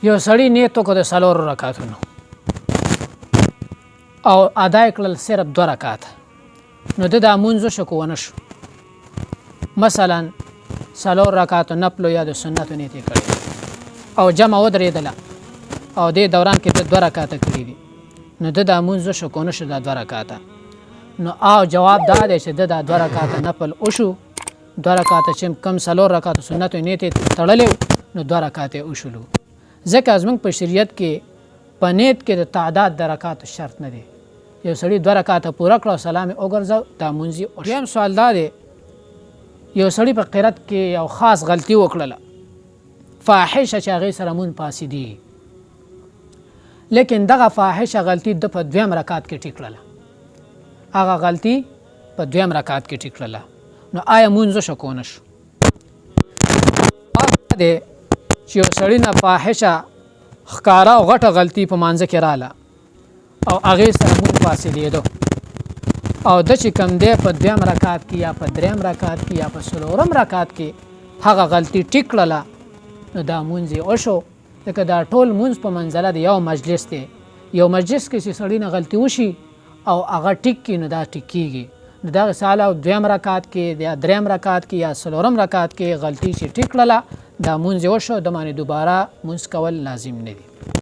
یو سړی نیت وکړو د څلورو رکعتونو او ادا یې کړل صرف 2 رکعته، نو د دا مونځ وشو که ونه شو. مثلا 4 رکعتو نفلو یا د سنتو نیت یې کړی او جمع ودرېدله او دې دوران کې د 2 رکعته کړي دي، نو د دا مونځ وشو که ونه شو دا 2 رکعته. نو او جواب دا دی چې د دا 2 رکعته نفل وشو، 2 رکعته چې کم 4 رکعتو سنتو نیت یې تړلی نو 2 رکعته وشولو. ځکه زموږ په شریعت کې په نیت کې د تعداد د رکعتو شرط نه دی. یو سړي 2 رکعته پوره کړه او سلام یې وګرځاو دا مونځ یې وشو. دویم سوال دا دی یو سړي په قرات کې یو خاص غلطي وکړله فاحشه چې هغې سره مونځ فاسدېږي، لیکن دغه فاحشه غلطي د په 2م رکعت کې ټیک کړله، هغه غلطي په 2م رکعت کې ټیک کړله، نو آیا مونځ وشو که ونه شو؟ دی چې یو سړي نه فاحشه ښکاره او غټه غلطي په مانځه کې راله او هغې سره مونځ فاسدېدو او د چې کوم دی په 2م رکعت کې یا په 3م رکعت کې یا په 4م رکعت کې هغه غلطي ټیک کړله، نو دا مونځ یې وشو. ځکه دا ټول مونځ په منزله د یو مجلس دی، یو مجلس کې چې سړي نه غلطي وشي او هغه ټیک کړي نو دا ټیک کېږي. نو دغه ساله 2م رکعت کې یا 3م رکعت کې یا 4م رکعت کې غلطي چې ټیک کړله دا مونځ یې وشو، د باندې دوباره مونځ کول لازم نه دي.